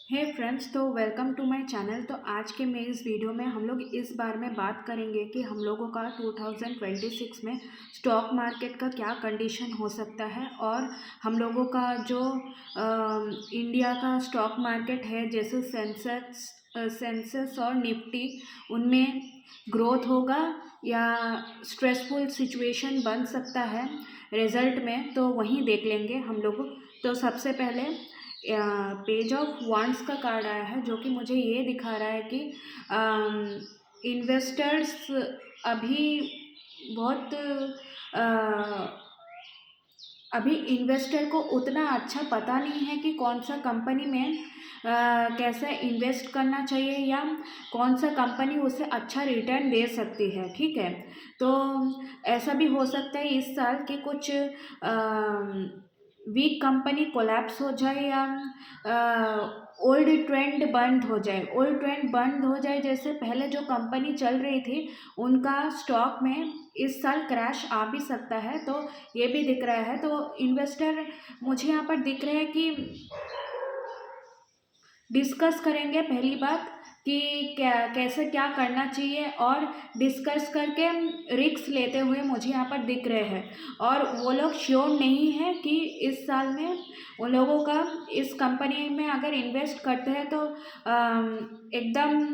हे friends, तो welcome to my channel. तो आज के मेरे इस वीडियो में हम लोग इस बार में बात करेंगे कि हम लोगों का 2026 में स्टॉक मार्केट का क्या कंडीशन हो सकता है और हम लोगों का जो इंडिया का स्टॉक मार्केट है, जैसे सेंसेक्स और निफ्टी, उनमें ग्रोथ होगा या स्ट्रेसफुल सिचुएशन बन सकता है रिजल्ट में। तो वहीं देख लेंगे हम लोग। तो सबसे पहले पेज ऑफ वांड्स का कार्ड आया है, जो कि मुझे ये दिखा रहा है कि इन्वेस्टर्स अभी बहुत अभी इन्वेस्टर को उतना अच्छा पता नहीं है कि कौन सा कंपनी में कैसे इन्वेस्ट करना चाहिए या कौन सा कंपनी उसे अच्छा रिटर्न दे सकती है। ठीक है, तो ऐसा भी हो सकता है इस साल कि कुछ वीक कंपनी कोलैप्स हो जाए या ओल्ड ट्रेंड बंद हो जाए। ओल्ड ट्रेंड बंद हो जाए, जैसे पहले जो कंपनी चल रही थी उनका स्टॉक में इस साल क्रैश आ भी सकता है। तो ये भी दिख रहा है। तो इन्वेस्टर मुझे यहाँ पर दिख रहे हैं कि डिस्कस करेंगे पहली बात कि क्या कैसे क्या करना चाहिए, और डिस्कस करके रिस्क लेते हुए मुझे यहाँ पर दिख रहे हैं। और वो लोग श्योर नहीं है कि इस साल में उन लोगों का इस कंपनी में अगर इन्वेस्ट करते हैं तो एकदम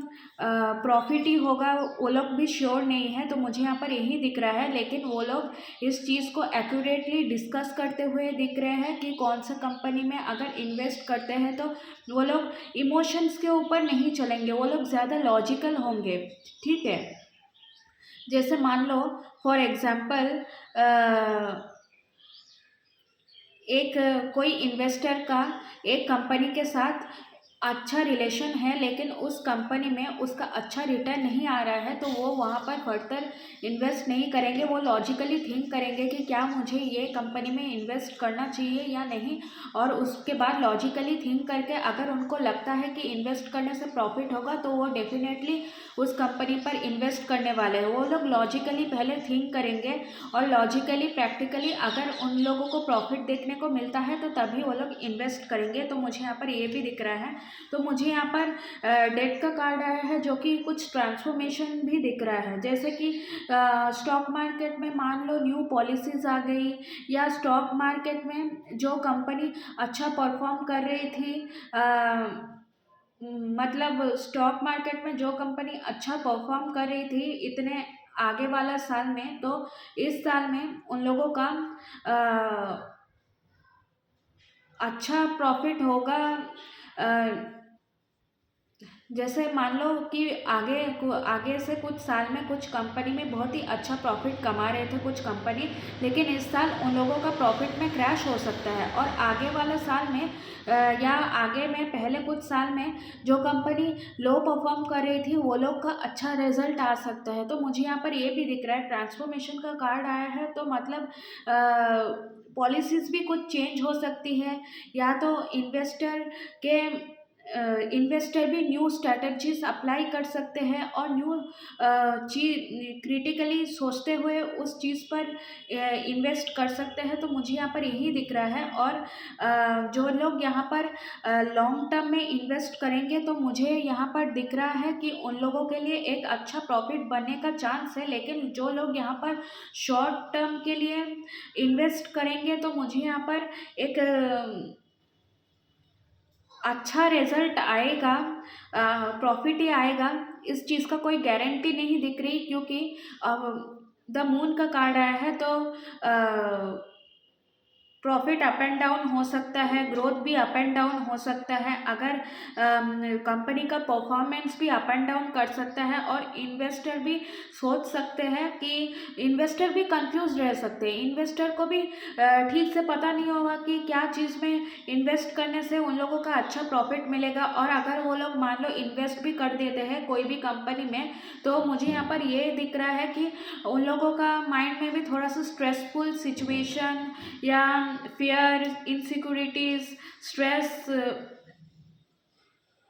प्रॉफिट ही होगा, वो लोग भी श्योर नहीं है। तो मुझे यहाँ पर यही दिख रहा है, लेकिन वो लोग इस चीज़ को एक्यूरेटली डिस्कस करते हुए दिख रहे हैं कि कौन सा कंपनी में अगर इन्वेस्ट करते हैं तो वो लोग इमोशंस के ऊपर नहीं चलेंगे, वो लोग ज़्यादा लॉजिकल होंगे। ठीक है, जैसे मान लो फॉर एग्जांपल एक कोई इन्वेस्टर का एक कंपनी के साथ अच्छा रिलेशन है, लेकिन उस कंपनी में उसका अच्छा रिटर्न नहीं आ रहा है, तो वो वहाँ पर फर्दर इन्वेस्ट नहीं करेंगे। वो लॉजिकली थिंक करेंगे कि क्या मुझे ये कंपनी में इन्वेस्ट करना चाहिए या नहीं, और उसके बाद लॉजिकली थिंक करके अगर उनको लगता है कि इन्वेस्ट करने से प्रॉफिट होगा तो वो डेफिनेटली उस कंपनी पर इन्वेस्ट करने वाले हैं। वो लोग लॉजिकली पहले थिंक करेंगे, और लॉजिकली प्रैक्टिकली अगर उन लोगों को प्रॉफिट देखने को मिलता है तो तभी वो लोग इन्वेस्ट करेंगे। तो मुझे यहाँ पर ये भी दिख रहा है। तो मुझे यहाँ पर डेट का कार्ड आया है, जो कि कुछ ट्रांसफॉर्मेशन भी दिख रहा है। जैसे कि स्टॉक मार्केट में मान लो न्यू पॉलिसीज आ गई, या स्टॉक मार्केट में जो कंपनी अच्छा परफॉर्म कर रही थी, मतलब स्टॉक मार्केट में जो कंपनी अच्छा परफॉर्म कर रही थी इतने आगे वाला साल में, तो इस साल में उन लोगों का अच्छा प्रॉफिट होगा। अ, जैसे मान लो कि आगे से कुछ साल में कुछ कंपनी में बहुत ही अच्छा प्रॉफिट कमा रहे थे कुछ कंपनी, लेकिन इस साल उन लोगों का प्रॉफिट में क्रैश हो सकता है। और आगे वाला साल में या आगे में पहले कुछ साल में जो कंपनी लो परफॉर्म कर रही थी वो लोग का अच्छा रिजल्ट आ सकता है। तो मुझे यहाँ पर ये भी दिख रहा है, ट्रांसफॉर्मेशन का कार्ड आया है, तो मतलब पॉलिसीज़ भी कुछ चेंज हो सकती है, या तो के इन्वेस्टर भी न्यू स्ट्रैटेजीज अप्लाई कर सकते हैं और न्यू चीज क्रिटिकली सोचते हुए उस चीज़ पर इन्वेस्ट कर सकते हैं। तो मुझे यहाँ पर यही दिख रहा है। और जो लोग यहाँ पर लॉन्ग टर्म में इन्वेस्ट करेंगे, तो मुझे यहाँ पर दिख रहा है कि उन लोगों के लिए एक अच्छा प्रॉफिट बनने का चांस है। लेकिन जो लोग यहाँ पर शॉर्ट टर्म के लिए इन्वेस्ट करेंगे, तो मुझे यहाँ पर एक अच्छा रिजल्ट आएगा, प्रॉफिट ही आएगा, इस चीज़ का कोई गारंटी नहीं दिख रही। क्योंकि द मून का कार्ड आया है, तो प्रॉफिट अप एंड डाउन हो सकता है, ग्रोथ भी अप एंड डाउन हो सकता है, अगर कंपनी का परफॉर्मेंस भी अप एंड डाउन कर सकता है। और इन्वेस्टर भी सोच सकते हैं कि इन्वेस्टर भी कंफ्यूज रह सकते हैं, इन्वेस्टर को भी ठीक से पता नहीं होगा कि क्या चीज़ में इन्वेस्ट करने से उन लोगों का अच्छा प्रॉफिट मिलेगा। और अगर वो लोग मान लो इन्वेस्ट भी कर देते हैं कोई भी कंपनी में, तो मुझे यहाँ पर ये दिख रहा है कि उन लोगों का माइंड में भी थोड़ा सा स्ट्रेसफुल सिचुएशन या फियर, इनसिक्योरिटीज, स्ट्रेस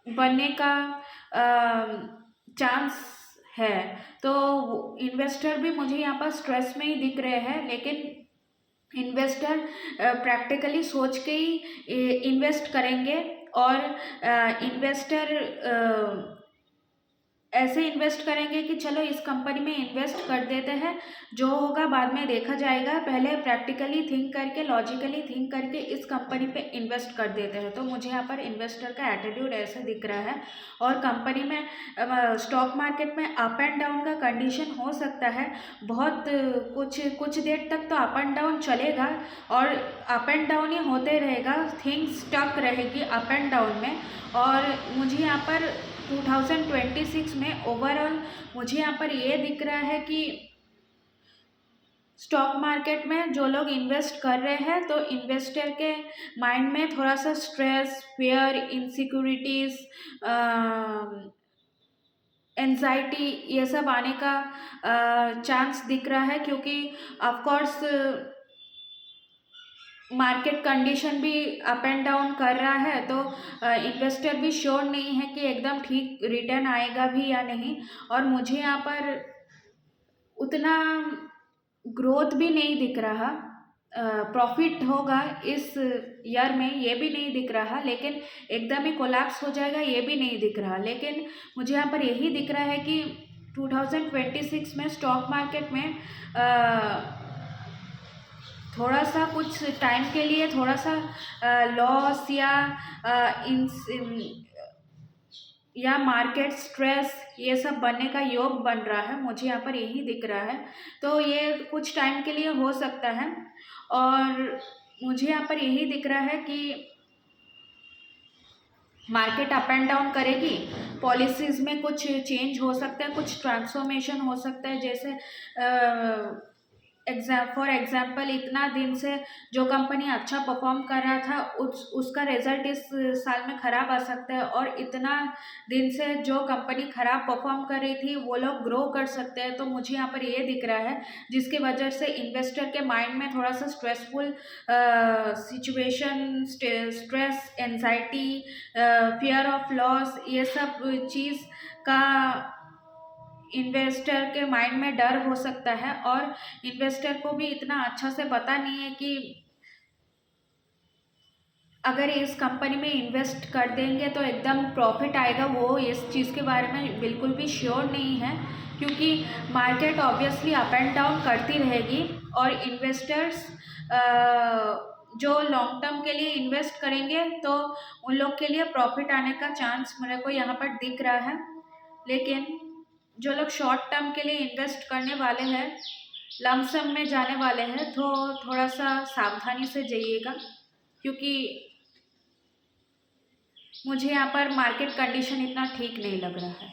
बनने का चांस है। तो इन्वेस्टर भी मुझे यहाँ पर स्ट्रेस में ही दिख रहे हैं, लेकिन इन्वेस्टर प्रैक्टिकली सोच के ही इन्वेस्ट करेंगे। और इन्वेस्टर ऐसे इन्वेस्ट करेंगे कि चलो इस कंपनी में इन्वेस्ट कर देते हैं, जो होगा बाद में देखा जाएगा, पहले प्रैक्टिकली थिंक करके लॉजिकली थिंक करके इस कंपनी पे इन्वेस्ट कर देते हैं। तो मुझे यहाँ पर इन्वेस्टर का एटीट्यूड ऐसे दिख रहा है। और कंपनी में स्टॉक मार्केट में अप एंड डाउन का कंडीशन हो सकता है, बहुत कुछ देर तक तो अप एंड डाउन चलेगा और अप एंड डाउन ही होते रहेगा, थिंग्स स्टक रहेगी अप एंड डाउन में। और मुझे यहाँ पर 2026 में ओवरऑल मुझे यहाँ पर ये दिख रहा है कि स्टॉक मार्केट में जो लोग इन्वेस्ट कर रहे हैं तो इन्वेस्टर के माइंड में थोड़ा सा स्ट्रेस, फियर, इनसिक्योरिटीज़, एंजाइटी ये सब आने का चांस दिख रहा है, क्योंकि ऑफ कोर्स मार्केट कंडीशन भी अप एंड डाउन कर रहा है। तो इन्वेस्टर भी श्योर नहीं है कि एकदम ठीक रिटर्न आएगा भी या नहीं। और मुझे यहाँ पर उतना ग्रोथ भी नहीं दिख रहा, प्रॉफिट होगा इस ईयर में ये भी नहीं दिख रहा, लेकिन एकदम ही कोलैप्स हो जाएगा ये भी नहीं दिख रहा। लेकिन मुझे यहाँ पर यही दिख रहा है कि 2026 में स्टॉक मार्केट में थोड़ा सा कुछ टाइम के लिए थोड़ा सा लॉस या मार्केट स्ट्रेस ये सब बनने का योग बन रहा है, मुझे यहाँ पर यही दिख रहा है। तो ये कुछ टाइम के लिए हो सकता है। और मुझे यहाँ पर यही दिख रहा है कि मार्केट अप एंड डाउन करेगी, पॉलिसीज़ में कुछ चेंज हो सकता है, कुछ ट्रांसफॉर्मेशन हो सकता है। जैसे फॉर एग्जाम्पल इतना दिन से जो कंपनी अच्छा परफॉर्म कर रहा था उसका रिजल्ट इस साल में ख़राब आ सकता है, और इतना दिन से जो कंपनी ख़राब परफॉर्म कर रही थी वो लोग ग्रो कर सकते हैं। तो मुझे यहाँ पर ये दिख रहा है, जिसकी वजह से इन्वेस्टर के माइंड में थोड़ा सा stressful situation, stress, anxiety, fear of loss ये सब चीज़ का इन्वेस्टर के माइंड में डर हो सकता है। और इन्वेस्टर को भी इतना अच्छा से पता नहीं है कि अगर इस कंपनी में इन्वेस्ट कर देंगे तो एकदम प्रॉफिट आएगा, वो इस चीज़ के बारे में बिल्कुल भी श्योर नहीं है, क्योंकि market obviously up and down करती रहेगी। और इन्वेस्टर्स जो लॉन्ग टर्म के लिए इन्वेस्ट करेंगे तो उन लोग के लिए प्रॉफिट आने का चांस मेरे को यहाँ पर दिख रहा है। लेकिन जो लोग शॉर्ट टर्म के लिए इन्वेस्ट करने वाले हैं, लमसम में जाने वाले हैं, तो थोड़ा सा सावधानी से जाइएगा, क्योंकि मुझे यहाँ पर मार्केट कंडीशन इतना ठीक नहीं लग रहा है।